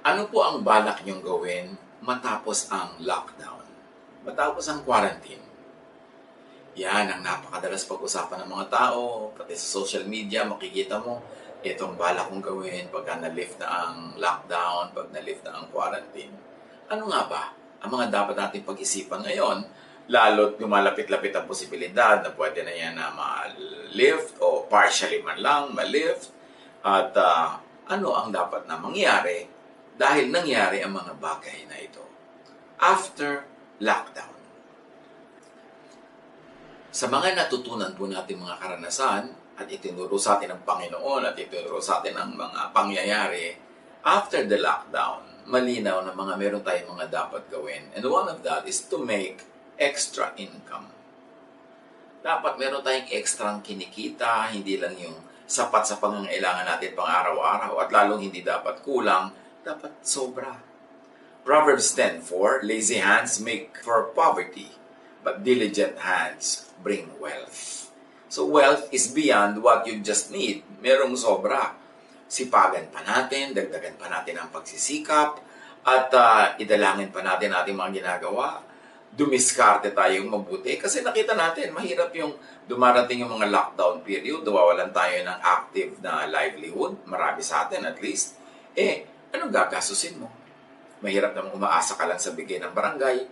Ano po ang balak niyong gawin matapos ang lockdown? Matapos ang quarantine? Yan ang napakadalas pag-usapan ng mga tao, pati sa social media makikita mo, itong balak kong gawin pagka na-lift na ang lockdown, pag na-lift na ang quarantine. Ano nga ba ang mga dapat natin pag-isipan ngayon, lalo't lumalapit-lapit ang posibilidad na pwede na yan na ma-lift o partially man lang ma-lift, at ano ang dapat na mangyari dahil nangyari ang mga bagay na ito after lockdown. Sa mga natutunan po natin mga karanasan at itinuro sa atin ng Panginoon at itinuro sa atin ng mga pangyayari after the lockdown, malinaw na mga meron tayong mga dapat gawin. And one of that is to make extra income. Dapat meron tayong extrang kinikita, hindi lang yung sapat sa pangangailangan natin pang araw-araw at lalong hindi dapat kulang, dapat sobra. Proverbs 10:4, lazy hands make for poverty, but diligent hands bring wealth. So wealth is beyond what you just need. Merong sobra. Sipagan pa natin, dagdagan pa natin ang pagsisikap, at idalangin pa natin ating mga ginagawa. Dumiskarte tayong mabuti kasi nakita natin, mahirap yung dumarating yung mga lockdown period, nawawalan tayo ng active na livelihood, marami sa atin at least. Anong gagastusin mo? Mahirap namang umaasa ka lang sa bigay ng barangay,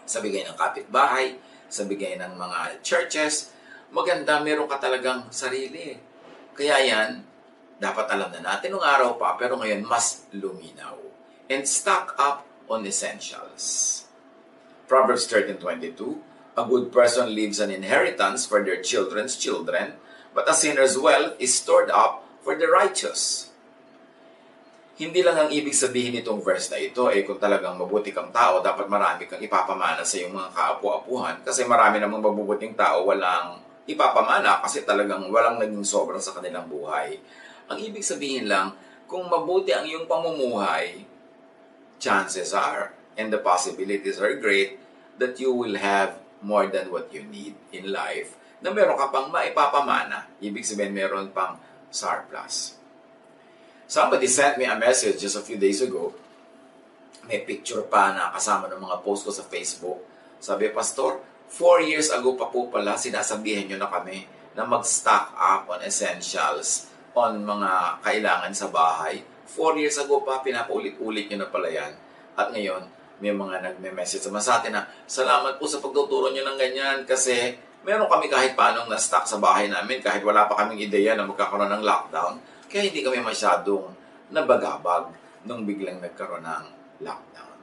sa bigay ng kapitbahay, sa bigay ng mga churches. Maganda, meron ka talagang sarili. Kaya yan, dapat alam na natin nung araw pa, pero ngayon mas luminaw. And stock up on essentials. Proverbs 13:22, a good person leaves an inheritance for their children's children, but a sinner's wealth is stored up for the righteous. Hindi lang ang ibig sabihin nitong verse na ito, kung talagang mabuti kang tao, dapat marami kang ipapamana sa iyong mga kaapu-apuhan. Kasi marami namang mabubuting tao walang ipapamana kasi talagang walang naging sobrang sa kanilang buhay. Ang ibig sabihin lang, kung mabuti ang iyong pamumuhay, chances are, and the possibilities are great, that you will have more than what you need in life, na meron ka pang maipapamana. Ibig sabihin, meron pang surplus. Somebody sent me a message just a few days ago. May picture pa na kasama ng mga post ko sa Facebook. Sabi, Pastor, 4 years ago pa po pala, sinasabihan nyo na kami na mag-stock up on essentials, on mga kailangan sa bahay. 4 years ago pa, pinapaulit-ulit nyo na pala yan. At ngayon, may mga nagme-message sa atin na, salamat po sa pagtuturo nyo ng ganyan kasi meron kami kahit paanong na-stock sa bahay namin kahit wala pa kaming ideya na magkakaroon ng lockdown. Kaya hindi kami masyadong nabagabag nung biglang nagkaroon ng lockdown.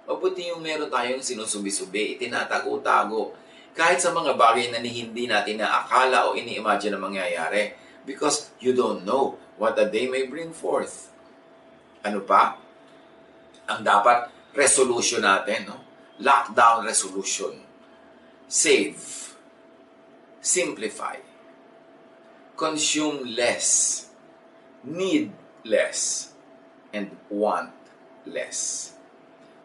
Mabuti yung meron tayong sinusubi-subi, itinatago-tago, kahit sa mga bagay na hindi natin naakala o ini-imagine na mangyayari, because you don't know what a day may bring forth. Ano pa? Ang dapat resolution natin, no? Lockdown resolution. Save. Simplify. Consume less. Need less. And want less.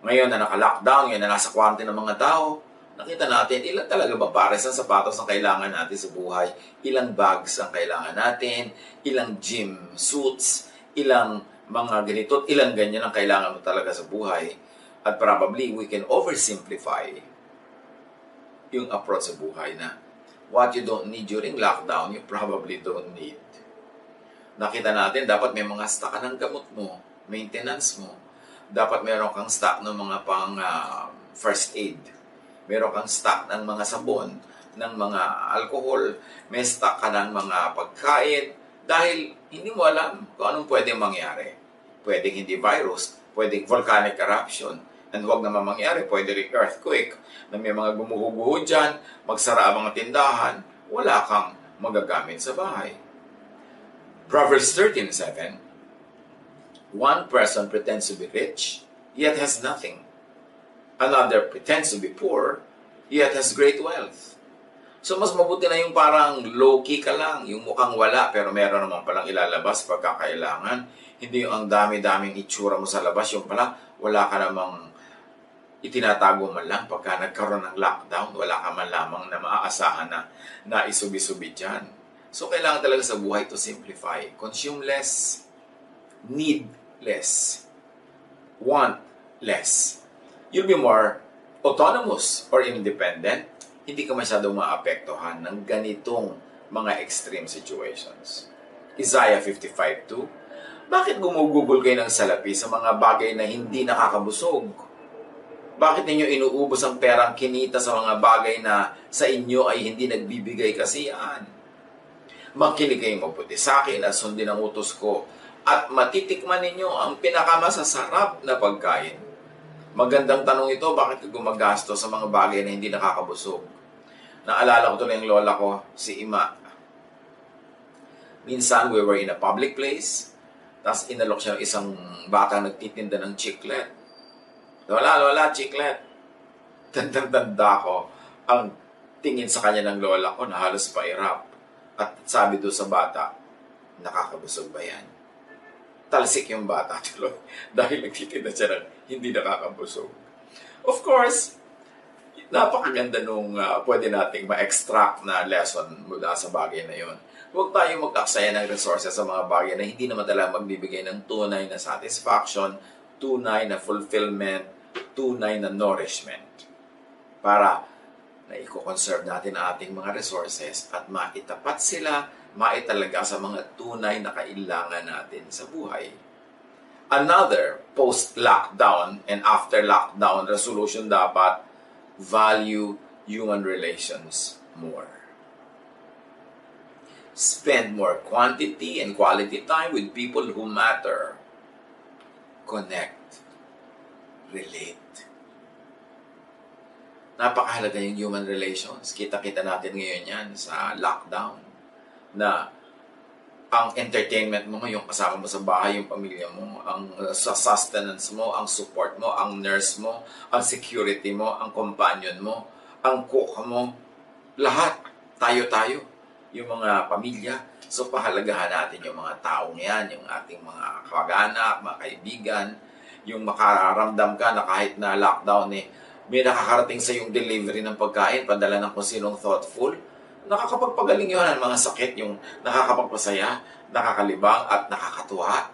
Ngayon na naka-lockdown, ngayon na nasa quarantine ng mga tao, nakita natin ilan talaga ba pares ang sapatos ang kailangan natin sa buhay, ilang bags ang kailangan natin, ilang gym suits, ilang mga ganito, ilang ganyan ang kailangan mo talaga sa buhay. At probably, we can oversimplify yung approach sa buhay na what you don't need during lockdown, you probably don't need. Nakita natin, dapat may mga stock ng gamot mo, maintenance mo. Dapat meron kang stock ng mga pang first aid. Meron kang stock ng mga sabon, ng mga alcohol. May stock ka ng mga pagkain. Dahil hindi mo alam kung anong pwedeng mangyari. Pwedeng hindi virus, pwedeng volcanic eruption. And huwag naman mangyari, pwede rin earthquake, na may mga gumuho-guho dyan, magsara ang mga tindahan, wala kang magagamit sa bahay. Proverbs 13:7, one person pretends to be rich, yet has nothing. Another pretends to be poor, yet has great wealth. So mas mabuti na yung parang low-key ka lang, yung mukhang wala, pero meron naman palang ilalabas pagkakailangan. Hindi yung ang dami-daming itsura mo sa labas, yung pala wala ka namang itinatago man lang pagka nagkaroon ng lockdown, wala ka man lamang na maaasahan na isubi-subi dyan. So, kailangan talaga sa buhay to simplify. Consume less, need less. want less. You'll be more autonomous or independent. Hindi ka masyadong maapektuhan ng ganitong mga extreme situations. Isaiah 55:2. Bakit gumugugol kayo ng salapi sa mga bagay na hindi nakakabusog? Bakit ninyo inuubos ang perang kinita sa mga bagay na sa inyo ay hindi nagbibigay kasiyahan? Makinig kayong mabuti sa akin at sundin ang utos ko at matitikman ninyo ang pinakamasasarap na pagkain. Magandang tanong ito, bakit ka gumagastos sa mga bagay na hindi nakakabusog? Naalala ko tuloy ang lola ko, si Ima. Minsan, we were in a public place, tapos inalok siya ng isang batang nagtitinda ng chiclet. Lola, chiclet. Tandang-tanda ko, ang tingin sa kanya ng lola ko na halos pairap. At sabi doon sa bata, nakakabusog ba yan? Talsik yung bata tuloy dahil nagtitinda siya ng hindi nakakabusog. Of course, napakaganda nung pwede nating ma-extract na lesson mula sa bagay na yon. Huwag tayong mag-aksaya ng resources sa mga bagay na hindi naman talaga magbibigay ng tunay na satisfaction, tunay na fulfillment, tunay na nourishment. Para na i-conserve natin ang ating mga resources at maitapat sila, maitalaga sa mga tunay na kailangan natin sa buhay. Another post-lockdown and after-lockdown resolution dapat, value human relations more. Spend more quantity and quality time with people who matter. Connect. Relate. Napakahalaga yung human relations. Kita-kita natin ngayon yan sa lockdown na ang entertainment mo, yung kasama mo sa bahay, yung pamilya mo, ang sa sustenance mo, ang support mo, ang nurse mo, ang security mo, ang companion mo, ang cook mo, lahat, tayo-tayo, yung mga pamilya. So, pahalagahan natin yung mga taong yan, yung ating mga kamag-anak, mga kaibigan, yung makararamdam ka na kahit na lockdown may nakakarating sa yung delivery ng pagkain, padala ng kung sinong thoughtful, nakakapagpagaling yun ang mga sakit, yung nakakapagpasaya, nakakalibang at nakakatuwa.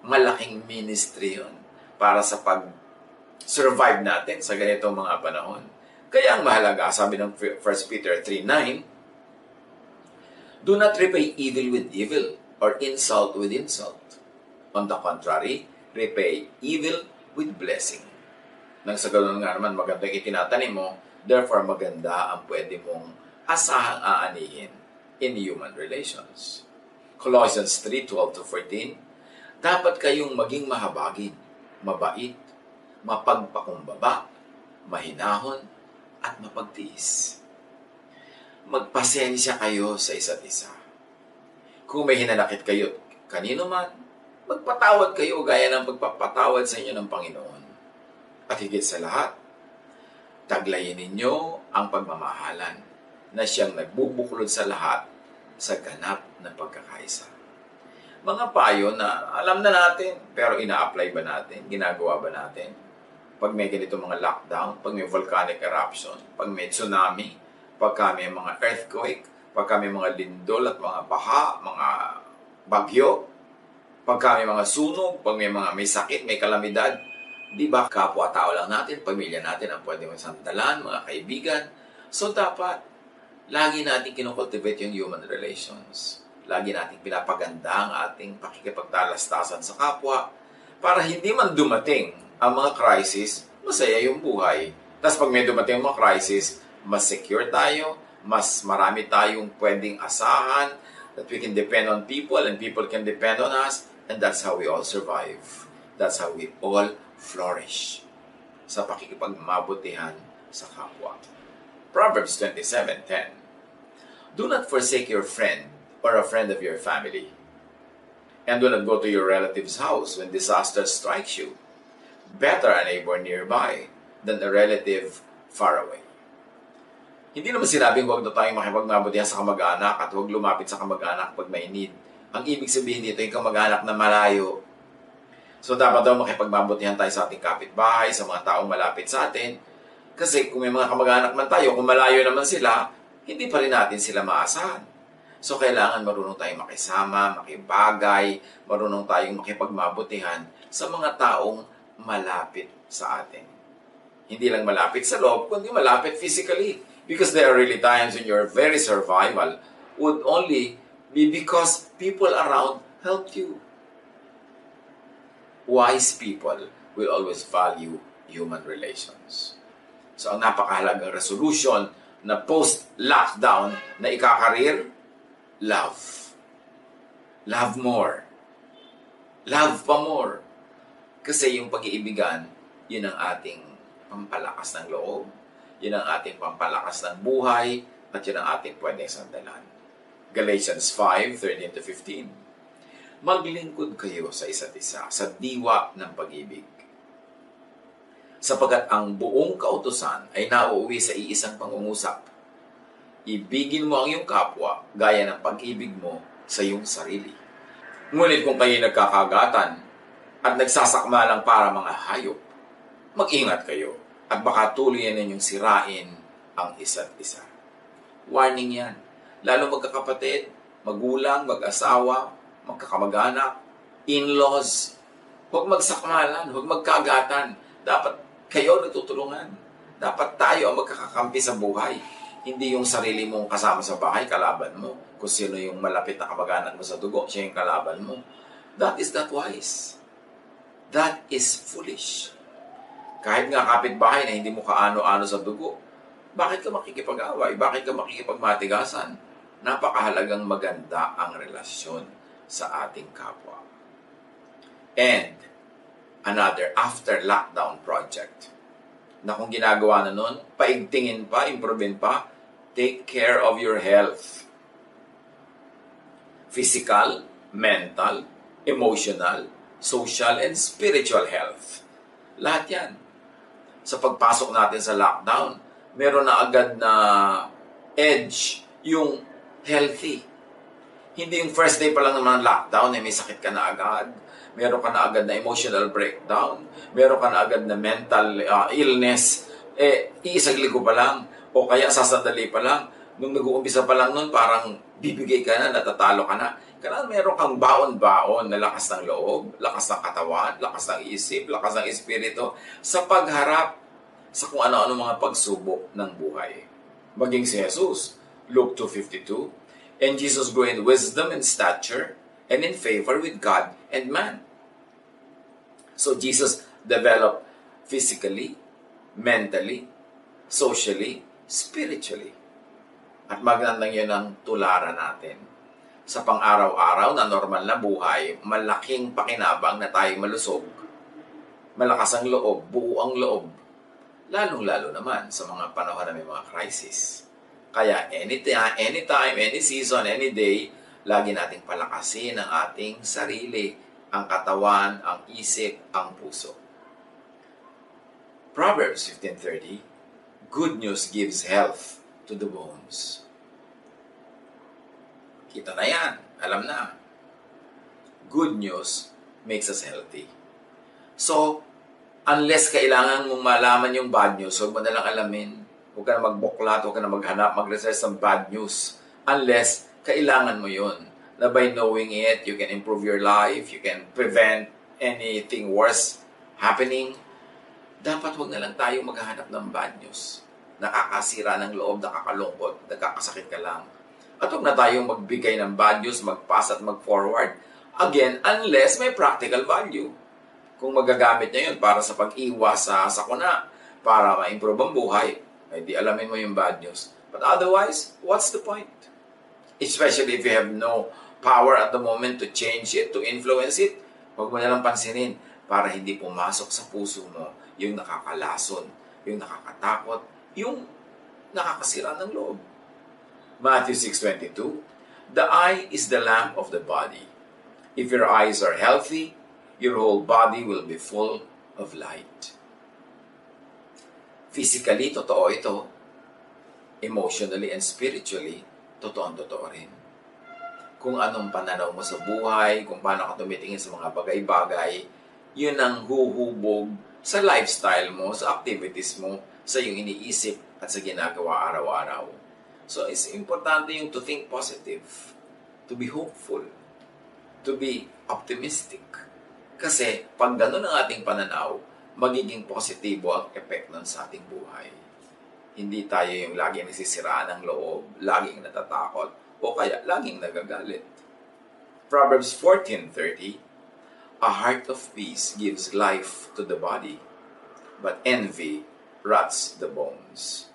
Malaking ministry yun para sa pag-survive natin sa ganitong mga panahon. Kaya ang mahalaga, sabi ng 1 Peter 3:9, do not repay evil with evil or insult with insult. On the contrary, repay evil with blessing. Nang sa ganoon nga naman, maganda yung itinatanim mo, therefore maganda ang pwede mong asahang aanihin in human relations. Colossians 3:12-14, dapat kayong maging mahabagin, mabait, mapagpakumbaba, mahinahon, at mapagtiis. Magpasensya kayo sa isa't isa. Kung may hinanakit kayo kanino man, magpatawad kayo gaya ng pagpapatawad sa inyo ng Panginoon. At higit sa lahat, taglayin ninyo ang pagmamahalan na siyang nagbubuklod sa lahat sa ganap na pagkakaisa. Mga payo na alam na natin, pero ina-apply ba natin? Ginagawa ba natin? Pag may ganito mga lockdown, pag may volcanic eruption, pag may tsunami, pagka may mga earthquake, pagka may mga lindol at mga baha, mga bagyo, pagka may mga sunog, pag may sakit, may kalamidad, di ba kapwa-tao lang natin, pamilya natin ang pwede mong sandalan, mga kaibigan. So dapat, lagi natin kinocultivate yung human relations. Lagi natin pinapaganda ang ating pakikipagtalastasan sa kapwa para hindi man dumating ang mga crisis, masaya yung buhay. Tapos pag may dumating ang mga crisis, mas secure tayo, mas marami tayong pwedeng asahan, that we can depend on people and people can depend on us, and that's how we all survive. That's how we all flourish sa pakikipagmabutihan sa kapwa. Proverbs 27:10. Do not forsake your friend or a friend of your family, and do not go to your relative's house when disaster strikes you. Better a neighbor nearby than a relative far away. Hindi naman sinabing huwag na tayong makipagmabutihan sa kamag-anak at huwag lumapit sa kamag-anak pag may need. Ang ibig sabihin dito, yung kamag-anak na malayo. So dapat daw makipagmabutihan tayo sa ating kapitbahay, sa mga taong malapit sa atin. Kasi kung may mga kamag-anak man tayo, kung malayo naman sila, hindi pa rin natin sila maasahan. So kailangan marunong tayong makisama, makibagay, marunong tayong makipagmabutihan sa mga taong malapit sa atin. Hindi lang malapit sa loob, kundi malapit physically. Because there are really times when your very survival would only be because people around helped you. Wise people will always value human relations. So, ang napakahalagang resolution na post-lockdown na ikakareer, love. Love more. Love pa more. Kasi yung pag-iibigan, yun ang ating pampalakas ng loob. Yun ang ating pampalakas ng buhay. At yun ang ating pwedeng sandalan. Galatians 5:13-15. Maglingkod kayo sa isa't isa sa diwa ng pag-ibig. Sapagkat ang buong kautusan ay nauuwi sa iisang pangungusap. Ibigin mo ang iyong kapwa gaya ng pag-ibig mo sa iyong sarili. Ngunit kung kayo nagkakagatan at nagsasakma lang para mga hayop, mag-ingat kayo at baka tuluyan ninyong sirain ang isa't isa. Warning yan. Lalo magkakapatid, magulang, mag-asawa, magkakamag-anak, in-laws. Huwag magsakmalan, huwag magkagatan. Dapat kayo natutulungan. Dapat tayo ang magkakakampi sa buhay. Hindi yung sarili mong kasama sa bahay, kalaban mo. Kung sino yung malapit na kamag-anak mo sa dugo, siya yung kalaban mo. That is not wise. That is foolish. Kahit nga kapitbahay na hindi mo kaano-ano sa dugo, bakit ka makikipag-away? Bakit ka makikipagmatigasan? Napakahalagang maganda ang relasyon sa ating kapwa. And another after-lockdown project na kung ginagawa na nun, paigtingin pa, improvein pa, take care of your health. Physical, mental, emotional, social, and spiritual health. Lahat yan. Sa pagpasok natin sa lockdown, meron na agad na edge yung healthy. Hindi yung first day pa lang naman ng lockdown, may sakit ka na agad. Meron ka na agad na emotional breakdown. Meron ka na agad na mental illness. Iisang linggo pa lang. O kaya sasandali pa lang. Nung nag-uumpisa pa lang nun, parang bibigay ka na, natatalo ka na. Kaya meron kang baon-baon na lakas ng loob, lakas ng katawan, lakas ng isip, lakas ng espiritu sa pagharap sa kung ano-ano mga pagsubok ng buhay. Maging si Jesus, Luke 2:52, and Jesus grew in wisdom and stature and in favor with God and man. So Jesus developed physically, mentally, socially, spiritually. At magandang yun ang tularan natin. Sa pang-araw-araw na normal na buhay, malaking pakinabang na tayo malusog. Malakas ang loob, buo ang loob. Lalong-lalo naman sa mga panahon na may mga crisis. Kaya anytime, any season, any day, lagi nating palakasin ang ating sarili, ang katawan, ang isip, ang puso. Proverbs 15:30, good news gives health to the bones. Kita na yan. Alam na. Good news makes us healthy. So, unless kailangan mong malaman yung bad news, huwag mo na lang alamin. Huwag ka na magbuklat, huwag ka na maghanap, mag-research ng bad news. Unless kailangan mo yun. Na by knowing it, you can improve your life, you can prevent anything worse happening. Dapat huwag na lang tayo maghanap ng bad news. Nakakasira ng loob, nakakalungkot, nagkakasakit ka lang. At huwag na tayong magbigay ng bad news, mag-pass at mag-forward. Again, unless may practical value. Kung magagamit niya yun para sa pag-iwas sa sakuna, para ma-improve ang buhay, ay di alamin mo yung bad news. But otherwise, what's the point? Especially if you have no power at the moment to change it, to influence it, huwag mo nalang pansinin para hindi pumasok sa puso mo yung nakakalason, yung nakakatakot, yung nakakasira ng loob. Matthew 6:22, the eye is the lamp of the body. If your eyes are healthy, your whole body will be full of light. Physically, totoo ito. Emotionally and spiritually, totoo rin. Kung anong pananaw mo sa buhay, kung paano ka tumitingin sa mga bagay-bagay, yun ang huhubog sa lifestyle mo, sa activities mo, sa iyong iniisip at sa ginagawa araw-araw. So, it's importante yung to think positive, to be hopeful, to be optimistic. Kasi pag ganun ang ating pananaw, magiging positibo ang effect nun sa ating buhay. Hindi tayo yung laging nasisiraan ng loob, laging natatakot, o kaya laging nagagalit. Proverbs 14:30, a heart of peace gives life to the body, but envy rots the bones.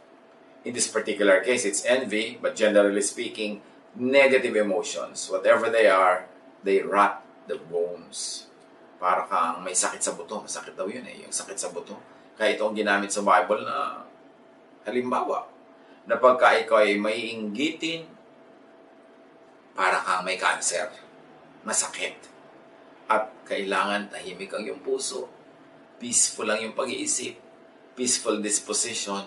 In this particular case, it's envy, but generally speaking, negative emotions, whatever they are, they rot the bones. Para kang may sakit sa buto. Masakit daw yun yung sakit sa buto. Kaya ito ang ginamit sa Bible na halimbawa, na pagka ikaw ay may inggitin, para kang may cancer, masakit. At kailangan tahimik ang iyong puso. Peaceful lang yung pag-iisip. Peaceful disposition.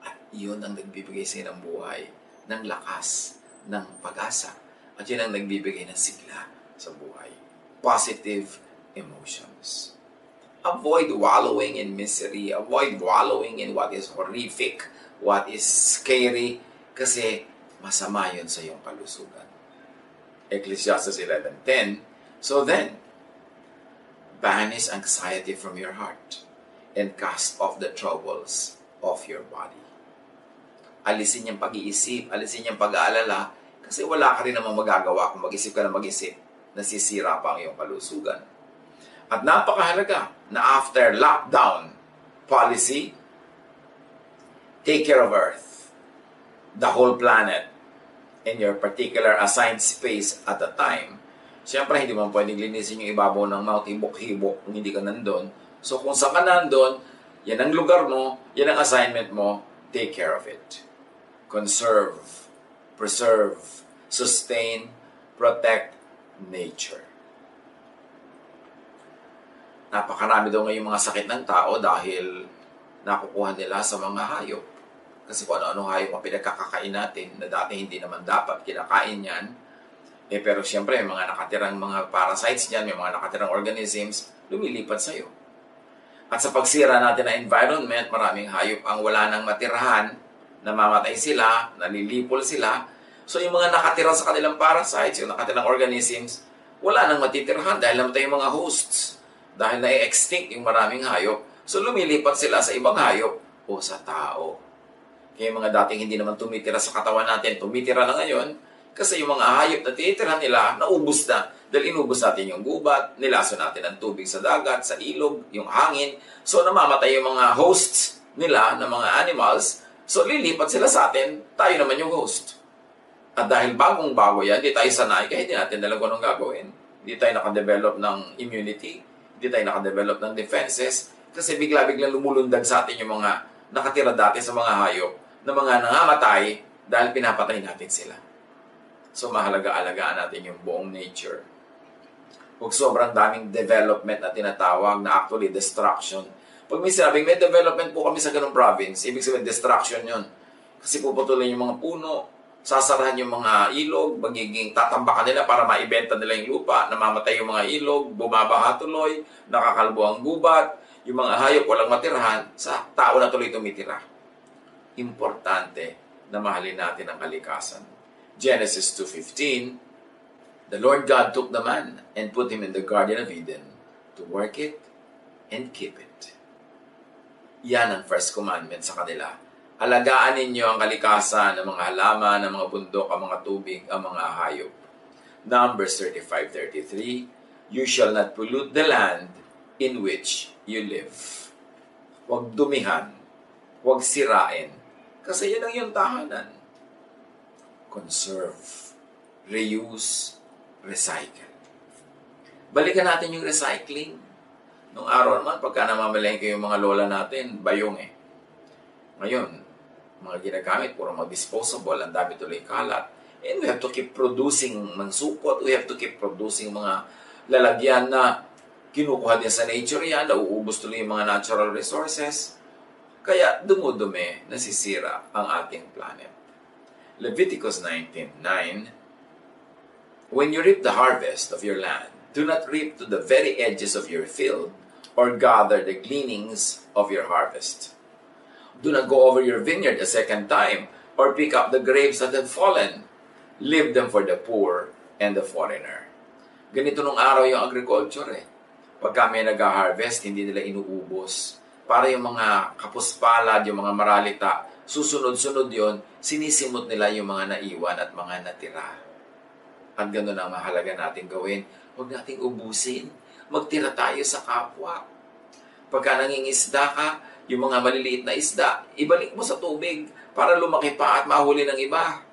At yun ang nagbibigay sa ng buhay, ng lakas, ng pag-asa. At yun ang nagbibigay ng sigla sa buhay. Positive emotions. Avoid wallowing in misery. Avoid wallowing in what is horrific, what is scary, kasi masama yun sa iyong kalusugan. Ecclesiastes 11:10, so then, banish anxiety from your heart and cast off the troubles of your body. Alisin yung pag-iisip, alisin yung pag-aalala, kasi wala ka rin namang magagawa kung mag-isip ka na mag-isip, nasisira pa ang iyong kalusugan. At napakahalaga na after lockdown policy, take care of Earth, the whole planet, in your particular assigned space at a time. Siyempre, hindi mo pwedeng linisin yung ibabaw ng Mount Hibok-Hibok kung hindi ka nandun. So, kung saan ka nandun, yan ang lugar mo, yan ang assignment mo, take care of it. Conserve, preserve, sustain, protect nature. Napakarami daw ngayong mga sakit ng tao dahil nakukuha nila sa mga hayop. Kasi kung ano-ano hayop ang pinagkakakain natin na dati hindi naman dapat kinakain yan. Pero siyempre, mga nakatirang mga parasites niyan, may mga nakatirang organisms, lumilipat sa'yo. At sa pagsira natin ng environment, maraming hayop ang wala nang matirahan, namamatay sila, nalilipol sila. So yung mga nakatira sa kanilang parasites, yung nakatirang organisms, wala nang matitirahan dahil namatay yung mga hosts. Dahil na-extinct yung maraming hayop, so lumilipat sila sa ibang hayop o sa tao. Kaya mga dating hindi naman tumitira sa katawan natin, tumitira na ngayon, kasi yung mga hayop na tinitira nila, naubos na. Dahil inubos natin yung gubat, nilaso natin ang tubig sa dagat, sa ilog, yung hangin. So namamatay yung mga hosts nila, ng mga animals. So lilipat sila sa atin, tayo naman yung host. At dahil bagong-bago yan, hindi tayo sanay, kaya hindi natin alam kung anong gagawin. Hindi tayo nakadevelop ng immunity, hindi tayo nakadevelop ng defenses, kasi bigla-biglang lumulundag sa atin yung mga nakatira dati sa mga hayop, na mga nangamatay dahil pinapatay natin sila. So mahalaga-alagaan natin yung buong nature. Huwag sobrang daming development na tinatawag na actually destruction. Pag may sinabing may development po kami sa ganung province, ibig sabihin destruction yun. Kasi puputulin yung mga puno, sasarahan yung mga ilog, magiging tatambakan nila para maibenta nila yung lupa, namamatay yung mga ilog, bumabaha tuloy, nakakalbo ang gubat, yung mga hayop walang matirahan, sa tao na tuloy tumitira. Importante na mahalin natin ang kalikasan. Genesis 2:15, the Lord God took the man and put him in the Garden of Eden to work it and keep it. Yan ang first commandment sa kanila. Alagaan ninyo ang kalikasan ng mga halaman, ng mga bundok, ang mga tubig, ang mga hayop. Numbers 35:33, you shall not pollute the land in which you live. Huwag dumihan, huwag sirain, kasi yan ang iyong tahanan. Conserve, reuse, recycle. Balikan natin yung recycling. Nung araw naman, pagka namamalengke yung mga lola natin, bayong eh. Ngayon, mga ginagamit, puro mga disposable, ang dami tuloy kalat. And we have to keep producing ng supot, we have to keep producing mga lalagyan na kinukuha din sa nature yan, nauubos tuloy yung mga natural resources. Kaya dumudumi, nasisira ang ating planet. Leviticus 19:9, when you reap the harvest of your land, do not reap to the very edges of your field or gather the gleanings of your harvest. Do not go over your vineyard a second time or pick up the grapes that have fallen. Leave them for the poor and the foreigner. Ganito nung araw yung agriculture eh. Pagka may nag-harvest, hindi nila inuubos. Para yung mga kapuspalad, yung mga maralita, susunod-sunod yon, sinisimot nila yung mga naiwan at mga natira. At gano'n ang mahalaga natin gawin. Huwag nating ubusin. Magtira tayo sa kapwa. Pagka nangingisda ka, yung mga maliliit na isda, ibalik mo sa tubig para lumaki pa at mahuli ng iba.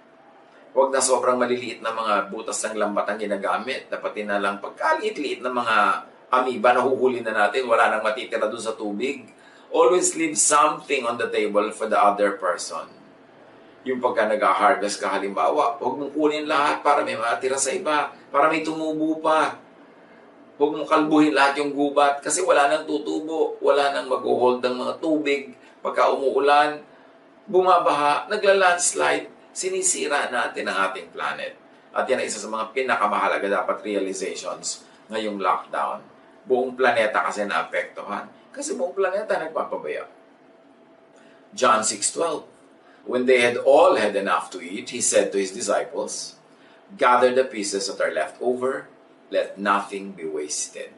Huwag na sobrang maliliit na mga butas ng lambat ang ginagamit. Dapat na lang pagkaliit-liit na mga amoeba na huhuli na natin, wala nang matitira doon sa tubig. Always leave something on the table for the other person. Yung pagka nag-harvest ka halimbawa, huwag mong kunin lahat para may matira sa iba, para may tumubo pa. Huwag mong kalbuhin lahat yung gubat kasi wala nang tutubo, wala nang mag-hold ng mga tubig. Pagka umuulan, bumabaha, nagla-landslide, sinisira natin ang ating planet. At yan ay isa sa mga pinakamahalaga dapat realizations ngayong lockdown. Buong planeta kasi naapektuhan. Kasi buong planeta nagpapabaya. John 6:12. When they had all had enough to eat, he said to his disciples, "Gather the pieces that are left over, let nothing be wasted."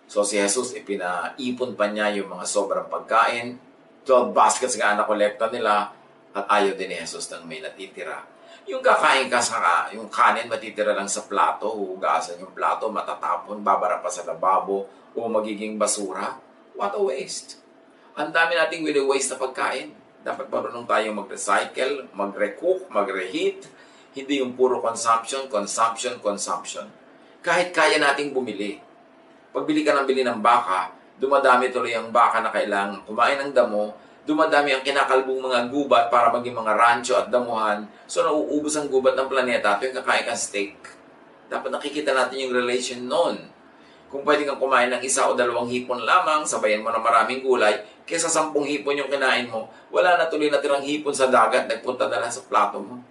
So si Jesus, ipinaipon pa niya yung mga sobrang pagkain. 12 baskets nga na-kolekta nila at ayaw din ni Jesus ng may natitira. Yung kakain ka sa yung kanin matitira lang sa plato, huhugasan yung plato, matatapon, babara pa sa lababo, o magiging basura. What a waste. Ang dami nating waste na pagkain. Dapat marunong tayong mag-recycle, mag-recook, mag-reheat. Hindi yung puro consumption. Kahit kaya nating bumili. Pagbili ka ng bili ng baka, dumadami tuloy ang baka na kailangan kumain ng damo, dumadami ang kinakalbong mga gubat para maging mga rancho at damuhan, so nauubos ang gubat ng planeta tuwing kakain kang steak. Dapat nakikita natin yung relation noon. Kung pwede kang kumain ng 1 o 2 hipon lamang, sabayan mo ng maraming gulay, kaysa 10 hipon yung kinain mo, wala na tuloy natirang hipon sa dagat, nagpunta na lang sa plato mo.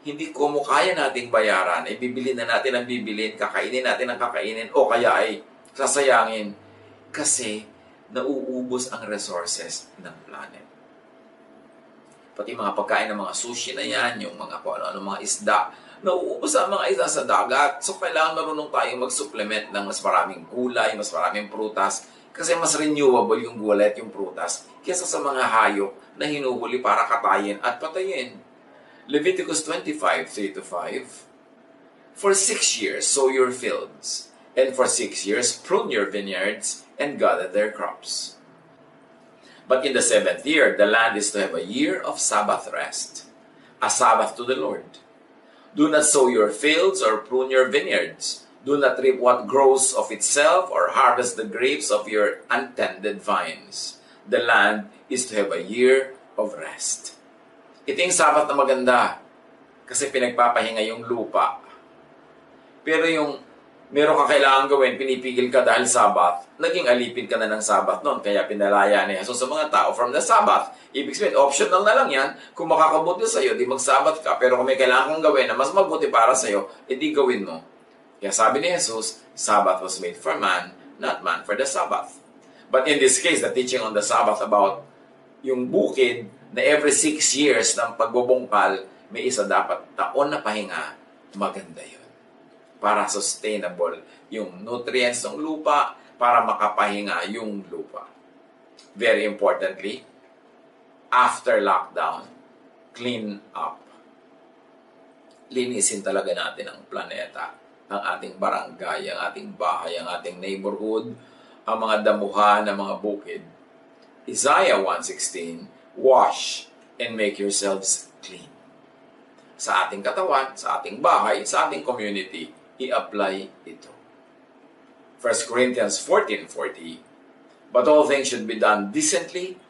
Hindi ko kaya nating bayaran, ay bibili na natin ang bibilin, kakainin natin ang kakainin, o kaya ay sasayangin. Kasi nauubos ang resources ng planet. Pati mga pagkain ng mga sushi na yan, yung mga kung ano mga isda, nauubos ang mga isda sa dagat. So kailangan marunong tayong mag-supplement ng mas maraming gulay, mas maraming prutas, kasi mas renewable yung gulay at yung prutas kaysa sa mga hayop na hinuhuli para katayin at patayin. Leviticus 25:3-5. For 6 years sow your fields, and for 6 years prune your vineyards, and gather their crops. But in the 7th year, the land is to have a year of Sabbath rest, a Sabbath to the Lord. Do not sow your fields or prune your vineyards. Do not reap what grows of itself or harvest the grapes of your untended vines. The land is to have a year of rest. Ito yung Sabbath na maganda kasi pinagpapahinga yung lupa. Pero yung meron kang kailangan gawin, pinipigil ka dahil Sabbath, naging alipin ka na ng Sabbath noon. Kaya pinalaya ni Jesus sa mga tao from the Sabbath. Ibig sabihin, optional na lang yan. Kung makakabuti sa'yo, di mag-Sabbath ka. Pero kung may kailangan kang gawin na mas mabuti para sa'yo, edi gawin mo. Kaya sabi ni Jesus, Sabbath was made for man, not man for the Sabbath. But in this case, the teaching on the Sabbath about yung bukid, na every 6 years ng pagbubungkal, may isa dapat taon na pahinga, maganda yun. Para sustainable yung nutrients ng lupa, para makapahinga yung lupa. Very importantly, after lockdown, clean up. Linisin talaga natin ang planeta, ang ating barangay, ang ating bahay, ang ating neighborhood, ang mga damuhan, ang mga bukid. Isaiah 1:16, wash and make yourselves clean. Sa ating katawan, sa ating bahay, sa ating community, i-apply ito. 1 Corinthians 14:40, but all things should be done decently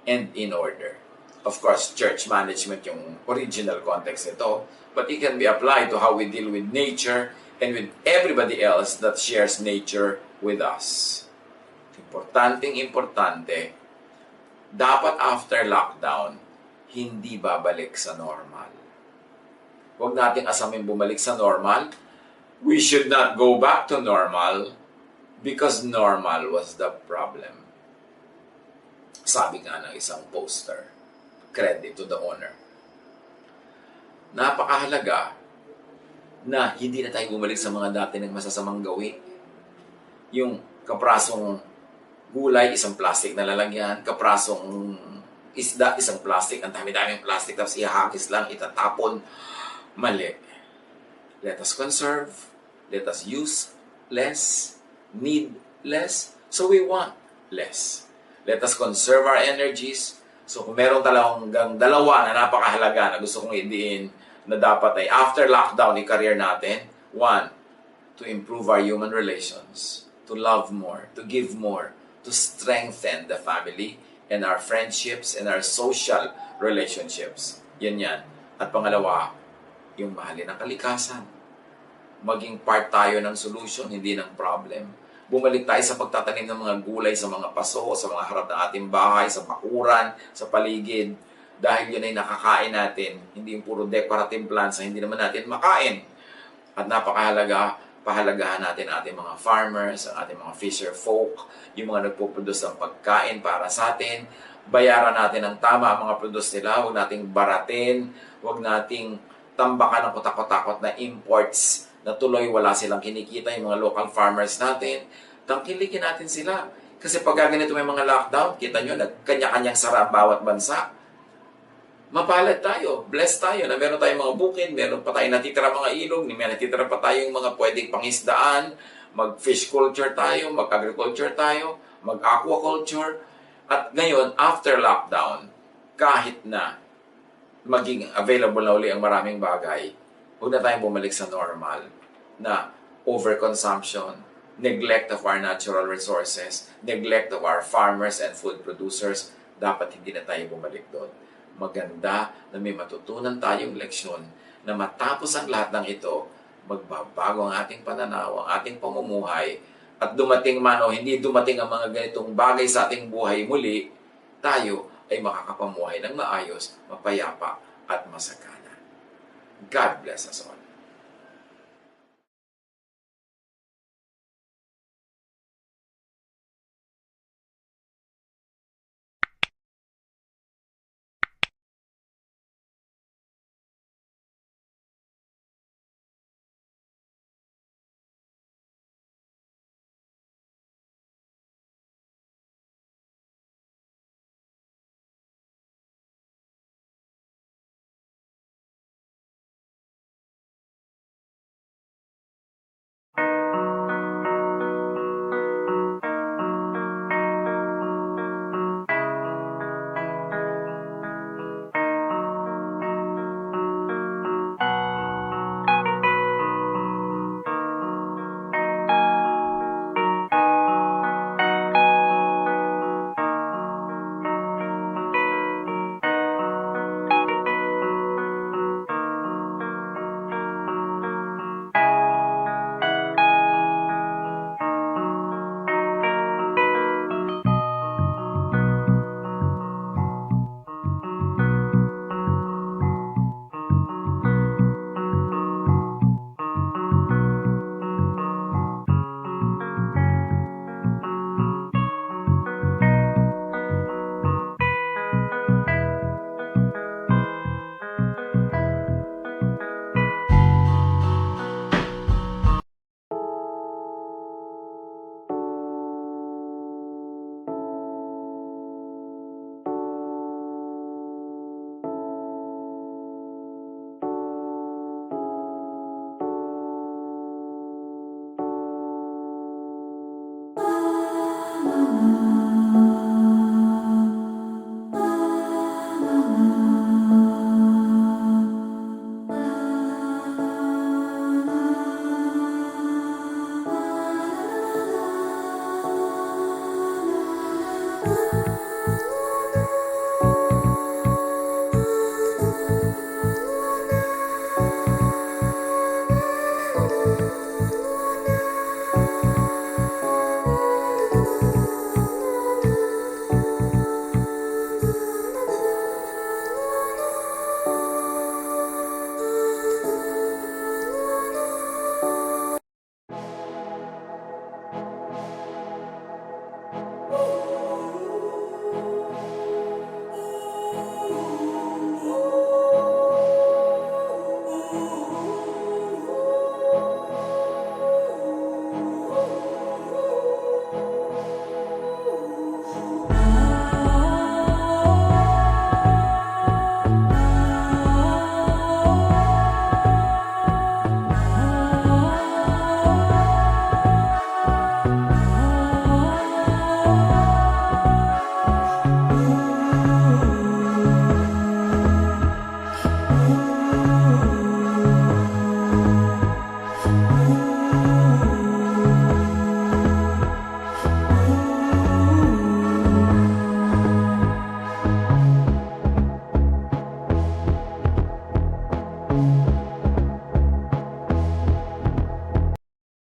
and in order. Of course, church management yung original context nito, but it can be applied to how we deal with nature and with everybody else that shares nature with us. Importante, dapat after lockdown, hindi babalik sa normal. Huwag nating asamin bumalik sa normal. We should not go back to normal because normal was the problem. Sabi nga ng isang poster, credit to the owner. Napakahalaga na hindi na tayo bumalik sa mga dati ng masasamang gawin. Yung Kaprasong gulay, isang plastic na lalagyan. Kaprasong isda, isang plastic. Ang dami-daming plastic, tapos ihahagis lang, itatapon. Mali. Let us conserve. Let us use less. Need less. So we want less. Let us conserve our energies. So kung meron talagang dalawa na napakahalaga na gusto kong idiin na dapat ay after lockdown i-career natin. One, to improve our human relations. To love more. To give more. To strengthen the family and our friendships and our social relationships. Yan. At pangalawa, yung mahalin ang kalikasan. Maging part tayo ng solution, hindi ng problem. Bumalik tayo sa pagtatanim ng mga gulay sa mga paso, sa mga harap ng ating bahay, sa bakuran, sa paligid. Dahil yun ay nakakain natin. Hindi yung puro decorative plants na hindi naman natin makain. At pahalagahan natin ating mga farmers, ang ating mga fisher folk, yung mga nagpuproduce ng pagkain para sa atin. Bayaran natin ang tama ang mga produce nila. Huwag nating baratin. Huwag nating tambakan ng kutakot-takot na imports na tuloy wala silang kinikita yung mga local farmers natin. Tangkilikin natin sila. Kasi pag ganito may mga lockdown, kita nyo, nagkanya-kanyang sara bawat bansa. Mapalad tayo, blessed tayo na meron tayong mga bukid, meron pa tayong natitira mga ilog, may natitira pa tayong mga pwedeng pangisdaan, mag-fish culture tayo, mag-agriculture tayo, mag-aquaculture. At ngayon, after lockdown, kahit na maging available na uli ang maraming bagay, huwag na tayong bumalik sa normal na overconsumption, neglect of our natural resources, neglect of our farmers and food producers. Dapat hindi na tayo bumalik doon. Maganda na may matutunan tayong leksyon na matapos ang lahat ng ito, magbabago ang ating pananaw, ang ating pamumuhay, at dumating man o hindi dumating ang mga ganitong bagay sa ating buhay muli, tayo ay makakapamuhay ng maayos, mapayapa at masagana. God bless us all.